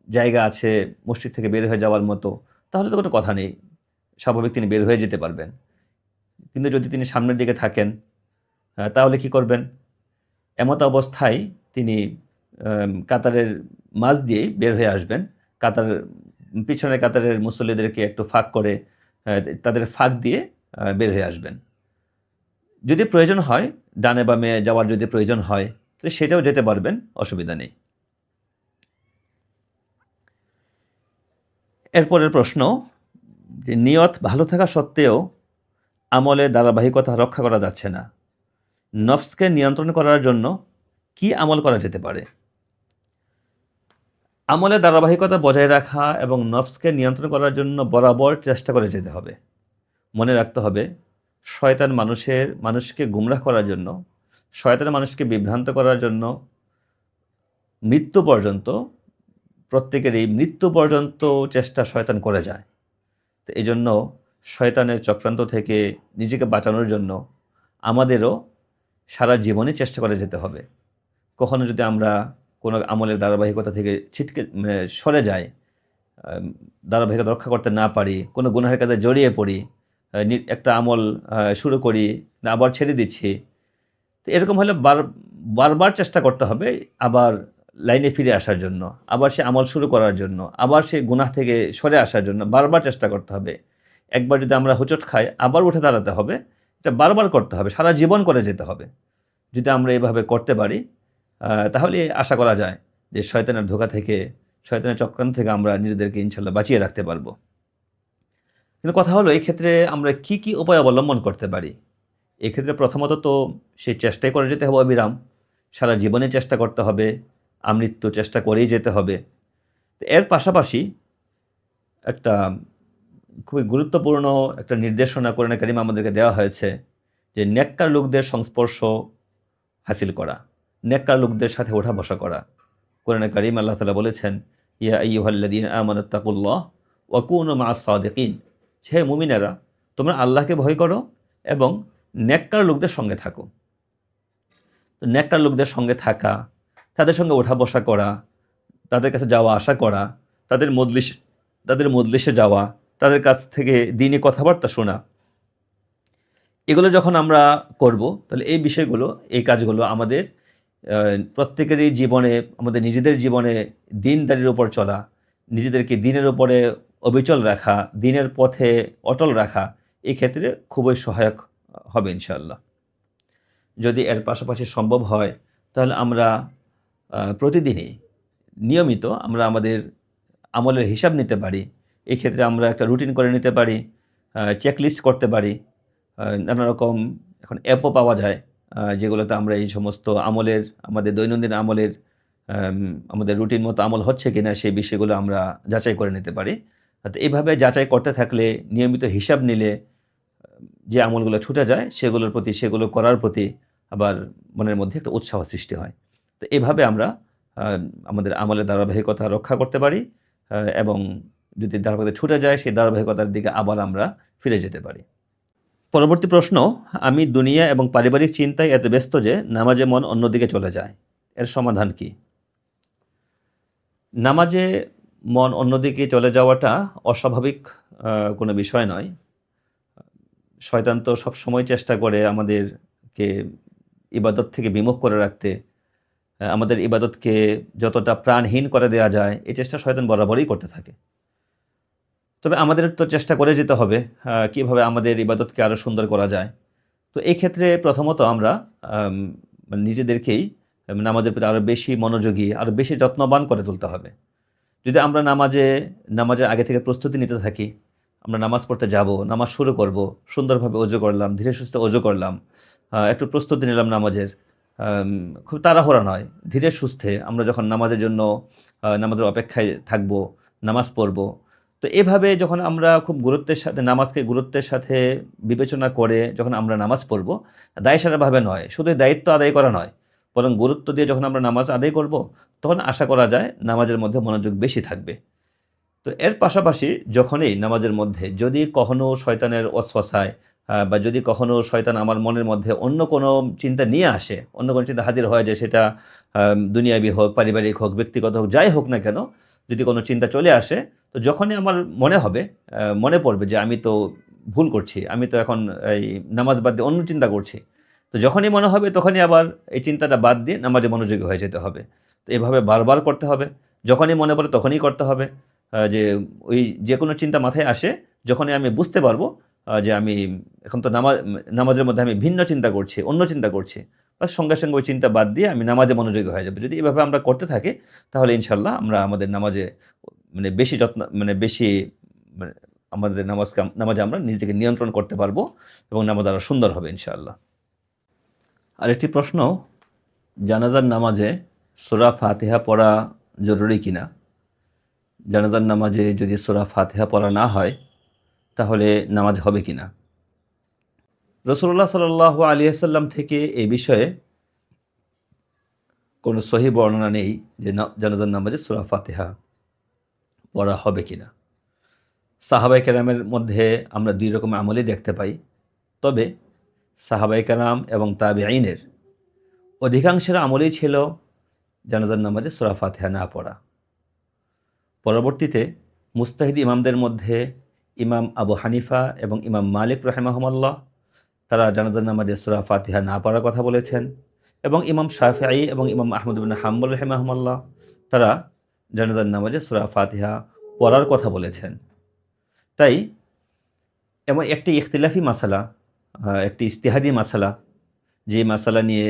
জায়গা আছে মসজিদ থেকে বের হয়ে যাওয়ার মতো, তাহলে তো কোনো কথা নেই, স্বাভাবিক তিনি বের হয়ে যেতে পারবেন। কিন্তু যদি তিনি সামনের দিকে থাকেন, তাহলে কি করবেন? এমত অবস্থায় তিনি কাতারের মাঝ দিয়েই বের হয়ে আসবেন, পিছনের কাতারের মুসল্লিদেরকে একটু ফাঁক করে তাদের ফাঁক দিয়ে বের হয়ে আসবেন। যদি প্রয়োজন হয়, ডানে বামে যাওয়ার যদি প্রয়োজন হয়, তো সেটাও যেতে পারবেন, অসুবিধা নেই। এরপরের প্রশ্ন, যে নিয়ত ভালো থাকা সত্ত্বেও আমলে ধারাবাহিকতা রক্ষা করা যাচ্ছে না, নফসকে নিয়ন্ত্রণ করার জন্য কি আমল করা যেতে পারে? আমলে ধারাবাহিকতা বজায় রাখা এবং নফসকে নিয়ন্ত্রণ করার জন্য বরাবর চেষ্টা করে যেতে হবে। মনে রাখতে হবে, শয়তান মানুষকে গুমরাহ করার জন্য, শয়তান মানুষকে বিভ্রান্ত করার জন্য প্রত্যেকেরই মৃত্যু পর্যন্ত চেষ্টা শয়তান করে যায়। তো এই জন্য শয়তানের চক্রান্ত থেকে নিজেকে বাঁচানোর জন্য আমাদেরও সারা জীবনই চেষ্টা করে যেতে হবে। কখনো যদি আমরা কোনো আমলের ধারাবাহিকতা থেকে সরে যাই, ধারাবাহিকতা রক্ষা করতে না পারি, কোনো গুনাহের কাজে জড়িয়ে পড়ি, একটা আমল শুরু করি, আবার ছেড়ে দিচ্ছি, তো এরকম হলে বারবার চেষ্টা করতে হবে আবার লাইনে ফিরে আসার জন্য, আবার সে আমল শুরু করার জন্য, আবার সে গুনাহ থেকে সরে আসার জন্য বারবার চেষ্টা করতে হবে। একবার যদি আমরা হোঁচট খাই আবার উঠে দাঁড়াতে হবে, এটা বারবার করতে হবে, সারা জীবন করে যেতে হবে। যদি আমরা এভাবে করতে পারি তাহলে আশা করা যায় যে শয়তানের ধোঁকা থেকে, শয়তানের চক্রান্ত থেকে আমরা নিজেদেরকে ইনশাল্লাহ বাঁচিয়ে রাখতে পারবো। কিন্তু কথা হলো এই ক্ষেত্রে আমরা কি, কি উপায় অবলম্বন করতে পারি? এক্ষেত্রে প্রথমত তো সেই চেষ্টাই করে যেতে হবে অবিরাম। সারা জীবনে চেষ্টা করতে হবে, আমৃত্যু চেষ্টা করেই যেতে হবে। তো এর পাশাপাশি একটা খুবই গুরুত্বপূর্ণ একটা নির্দেশনা কোরআনে কারিমে আমাদেরকে দেওয়া হয়েছে যে নেককার লোকদের সংস্পর্শ হাসিল করা, নেককার লোকদের সাথে ওঠা বসা করা। কোরআনে কারিম আল্লাহ তাআলা বলেছেন, ইয়া আইয়ুহাল্লাযীনা আমানুত্তাকুল্লাহ ওয়া কুনু মাআস সাদিকিন। হে মুমিনেরা, তোমরা আল্লাহকে ভয় করো এবং নেককার লোকদের সঙ্গে থাকো। তো নেককার লোকদের সঙ্গে থাকা, তাদের সঙ্গে ওঠা বসা করা, তাদের কাছে যাওয়া আসা করা, তাদের মজলিসে যাওয়া, তাদের কাছ থেকে দ্বীনি কথাবার্তা শোনা, এগুলো যখন আমরা করব তাহলে এই বিষয়গুলো, এই কাজগুলো আমাদের প্রত্যেকেরই জীবনে, আমাদের নিজেদের জীবনে দ্বীনদারির উপর চলা, নিজেদেরকে দ্বীনের উপরে অবিচল রাখা, দ্বীনের পথে অটল রাখা, এই ক্ষেত্রে খুবই সহায়ক হবে ইনশাআল্লাহ। যদি এর পাশাপাশি সম্ভব হয় তাহলে আমরা প্রতিদিনই নিয়মিত আমরা আমাদের আমলের হিসাব নিতে পারি। এই ক্ষেত্রে আমরা একটা রুটিন করে নিতে পারি, চেকলিস্ট করতে পারি। নানা রকম এখন অ্যাপও পাওয়া যায় যেগুলোতে আমরা এই সমস্ত আমলের, আমাদের দৈনন্দিন আমলের আমাদের রুটিন মতো আমল হচ্ছে কিনা সেই বিষয়গুলো আমরা যাচাই করে নিতে পারি। তো এইভাবে যাচাই করতে থাকলে, নিয়মিত হিসাব নিলে যে আমলগুলো ছুটে যায় সেগুলোর প্রতি, সেগুলো করার প্রতি আবার মনের মধ্যে একটা উৎসাহ সৃষ্টি হয়। তো এভাবে আমরা আ আমাদের আমলের ধারাবাহিকতা রক্ষা করতে পারি এবং যদি ধারাবাহিকতা ছুটে যায় সেই ধারাবাহিকতার দিকে আবার আমরা ফিরে যেতে পারি। পরবর্তী প্রশ্ন, আমি দুনিয়া এবং পারিবারিক চিন্তায় এত ব্যস্ত যে নামাজে মন অন্যদিকে চলে যায়। এর সমাধান কি? নামাজে মন অন্যদিকে চলে যাওয়াটা অস্বাভাবিক কোনো বিষয় নয়। শয়তান তো সবসময় চেষ্টা করে আমাদেরকে ইবাদত থেকে বিমুখ করে রাখতে, আমাদের ইবাদতকে যতটা প্রাণহীন করে দেয়া যায়, এই চেষ্টা শয়তান বরাবরই করতে থাকে। তবে আমাদের তো চেষ্টা করে যেতে হবে কীভাবে আমাদের ইবাদতকে আরও সুন্দর করা যায়। তো এই ক্ষেত্রে প্রথমত আমরা আম নিজেদেরকেই নামাজের প্রতি আরও বেশি মনোযোগী, আরও বেশি যত্নবান করে তুলতে হবে। যদি আমরা নামাজের আগে থেকে প্রস্তুতি নিতে থাকি, আমরা নামাজ পড়তে যাব, নামাজ শুরু করব, সুন্দরভাবে অজু করলাম, ধীরে সুস্থে অজু করলাম, একটু প্রস্তুতি নিলাম নামাজের। খুব তাড়াহুড়া নয়, ধীরে সুস্থে আমরা যখন নামাজের জন্য নামাজের অপেক্ষায় থাকব, নামাজ পড়ব। তো এভাবে যখন আমরা খুব গুরুত্বের সাথে নামাজকে গুরুত্বের সাথে বিবেচনা করে যখন আমরা নামাজ পড়ব, দায়সারাভাবে নয়, শুধু দায়িত্ব আদায় করা নয়, বরং গুরুত্ব দিয়ে যখন আমরা নামাজ আদায় করব, তখন আশা করা যায় নামাজের মধ্যে মনোযোগ বেশি থাকবে। তো এর পাশাপাশি যখনই নামাজের মধ্যে যদি কখনো শয়তানের ওয়াসওয়াসায় বা যদি কখনো শয়তান আমার মনের মধ্যে অন্য কোনো চিন্তা নিয়ে আসে, অন্য কোনো চিন্তা হাজির হয়ে যায়, সেটা দুনিয়াবি হোক, পারিবারিক হোক, ব্যক্তিগত হোক, যাই হোক না কেন, যদি কোনো চিন্তা চলে আসে, তো যখনই আমার মনে হবে, মনে পড়বে যে আমি তো ভুল করছি, আমি তো এখন এই নামাজ বাদ দিয়ে অন্য চিন্তা করছি। তো যখনই মনে হবে তখনই আবার এই চিন্তাটা বাদ দিয়ে নামাজে মনোযোগী হয়ে যেতে হবে। তো এভাবে বারবার করতে হবে। যখনই মনে পড়ে তখনই করতে হবে। যে ওই যেকোনো চিন্তা মাথায় আসে, যখনই আমি বুঝতে পারবো যে আমি এখন তো নামাজের মধ্যে আমি ভিন্ন চিন্তা করছি, অন্য চিন্তা করছি। বাস সঙ্গে, সঙ্গে ওই চিন্তা বাদ দিয়ে আমি নামাজে মনোযোগী হয়ে যাবো। যদি এভাবে আমরা করতে থাকি তাহলে ইনশাআল্লাহ আমরা আমাদের নামাজে বেশি বেশি মানে আমাদের নামাজে আমরা নিজেকে নিয়ন্ত্রণ করতে পারবো এবং নামাজ আরও সুন্দর হবে ইনশাআল্লাহ। আরেকটি প্রশ্ন, জানাজার নামাজে সূরা ফাতিহা পড়া জরুরি কিনা? জানাজার নামাজে যদি সূরা ফাতিহা পড়া না হয় তাহলে নামাজ হবে কিনা? রাসূলুল্লাহ সাল্লাল্লাহু আলাইহি ওয়াসাল্লাম থেকে এই বিষয়ে কোনো সহিহ বর্ণনা নেই যে জানাজার নামাজে সূরা ফাতিহা পড়া হবে কিনা। সাহাবায়ে কেরামের মধ্যে আমরা দুই রকম আমলই দেখতে পাই। তবে সাহাবায়ে কেরাম এবং তাবেঈনের অধিকাংশের আমলই ছিল জানাজার নামাজে সূরা ফাতিহা না পড়া। পরবর্তীতে মুজতাহিদ ইমামদের মধ্যে ইমাম আবু হানিফা এবং ইমাম মালিক রাহিমাহুমুল্লাহ তারা জানাজার নামাজে সূরা ফাতিহা না পড়ার কথা বলেছেন এবং ইমাম শাফিঈ এবং ইমাম আহমদ ইবনে হাম্বল রাহিমাহুমুল্লাহ তারা জানাজার নামাজে সূরা ফাতিহা পড়ার কথা বলেছেন। তাই এবং একটি ইখতিলাফি মাসালা, একটি ইজতিহাদি মাসালা, যে মাসালা নিয়ে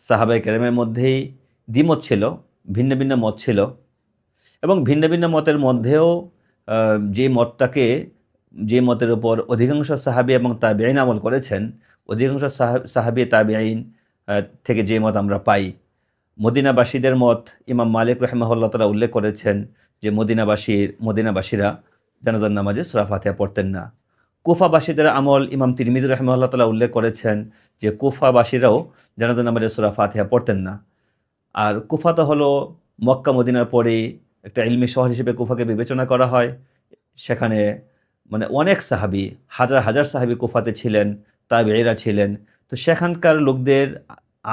সাহাবায়ে কেরামের মধ্যেই দ্বিমত ছিল, ভিন্ন ভিন্ন মত ছিল, এবং ভিন্ন ভিন্ন মতের মধ্যেও যে মতটাকে, যে মতের উপর অধিকাংশ সাহাবী এবং তাবেঈন আমল করেছেন, অধিকাংশ সাহাবী তাবেঈন থেকে যে মত আমরা পাই, মদিনাবাসীদের মত ইমাম মালিক রাহিমাহুল্লাহ তাআলা উল্লেখ করেছেন যে মদিনাবাসীরা জানাজার নামাজে সূরা ফাতিহা পড়তেন না। কুফাবাসীদের আমল ইমাম তিরমিজি রাহিমাহুল্লাহ তাআলা উল্লেখ করেছেন যে কুফাবাসীরাও জানাজার নামাজে সূরা ফাতিহা পড়তেন না। আর কুফা তো হলো মক্কা মদিনার পরেই একটা ইলমি শহর হিসেবে কুফাকে বিবেচনা করা হয়। সেখানে মানে অনেক সাহাবী, হাজার হাজার সাহাবী কুফাতে ছিলেন, তাবেঈরা ছিলেন। তো সেখানকার লোকদের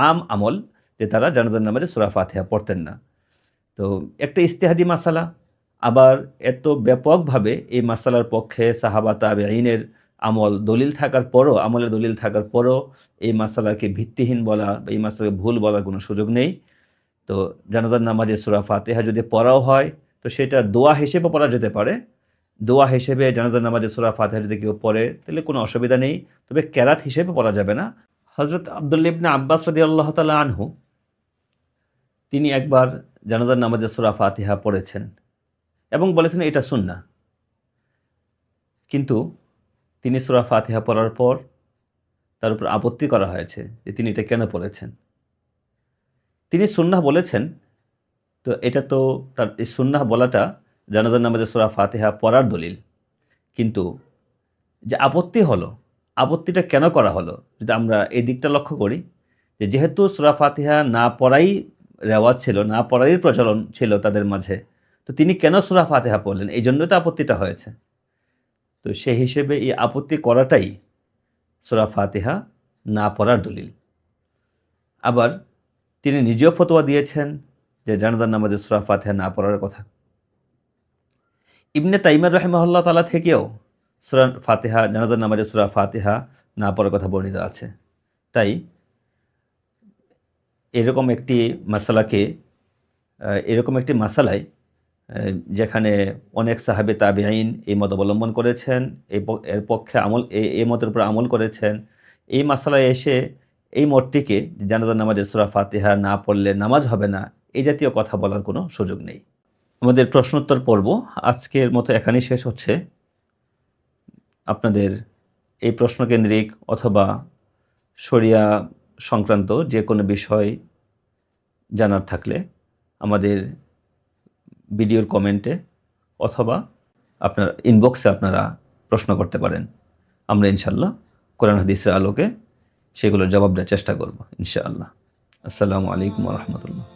আম আমল যে তারা জানাজার নামাজে সূরা ফাতিহা পড়তেন না। তো একটা ইজতিহাদি মাসালা, আবার এত ব্যাপকভাবে এই মাসালার পক্ষে সাহাবা তাবেঈনের আমলের দলিল থাকার পরও এই মাসালাকে ভিত্তিহীন বলা বা এই মাসালাকে ভুল বলার কোনো সুযোগ নেই। তো জানাজার নামাজে সূরা ফাতিহা যদি পড়াও হয় তো সেটা দোয়া হিসেবে পড়া যেতে পারে। দোয়া হিসেবে জানাজার নামাজে সূরা ফাতিহা যদি কেউ পড়ে তাহলে কোনো অসুবিধা নেই, তবে কেরাত হিসেবে পড়া যাবে না। হযরত আব্দুল্লাহ ইবনে আব্বাস রাদিয়াল্লাহু তাআলা আনহু, তিনি একবার জানাজার নামাজে সূরা ফাতিহা পড়েছেন এবং বলেছেন এটা সুন্নাহ। কিন্তু তিনি সূরা ফাতিহা পড়ার পর তার উপর আপত্তি করা হয়েছে যে তিনি এটা কেন পড়েছেন। তিনি সুন্নাহ বলেছেন, তো এটা তো তার এই সুন্নাহ বলাটা জানাজার নামাজে সূরা ফাতিহা পড়ার দলিল। কিন্তু যে আপত্তি হলো, আপত্তিটা কেন করা হলো? যদি আমরা এই দিকটা লক্ষ্য করি, যে যেহেতু সূরা ফাতিহা না পড়াই রেওয়াজ ছিল, না পড়ারই প্রচলন ছিল তাদের মাঝে, তো তিনি কেন সূরা ফাতিহা পড়লেন? এই জন্যই তো আপত্তিটা হয়েছে। তো সেই হিসেবে এই আপত্তি করাটাই সূরা ফাতিহা না পড়ার দলিল। আবার তিনি নিজেও ফতোয়া দিয়েছেন যে জানাজার নামাজে সূরা ফাতিহা না পড়ার কথা। ইবনে তাইমিয়া রাহিমাহুল্লাহ তাআলা থেকেও জানাজার নামাজে সূরা ফাতিহা না পড়ার কথা বর্ণিত আছে। তাই এরকম একটি মাসালায় যেখানে অনেক সাহাবে তাবেঈন এই মত অবলম্বন করেছেন, এর পক্ষে এই মতের উপর আমল করেছেন, এই মাসালায় এসে এই মতটিকে জানাজার নামাজে সূরা ফাতিহা না পড়লে নামাজ হবে না, এই জাতীয় কথা বলার কোনো সুযোগ নেই। আমাদের প্রশ্নোত্তর পর্ব আজকের মতো এখানেই শেষ হচ্ছে। আপনাদের এই প্রশ্নকেন্দ্রিক অথবা শরিয়া সংক্রান্ত যে কোনো বিষয় জানার থাকলে আমাদের ভিডিওর কমেন্টে অথবা আপনার ইনবক্সে আপনারা প্রশ্ন করতে পারেন। আমরা ইনশাআল্লাহ কোরআন হাদিসের আলোকে সেগুলোর জবাব দেওয়ার চেষ্টা করব ইনশাআল্লাহ। আসসালামু আলাইকুম ওয়া রাহমাতুল্লাহ।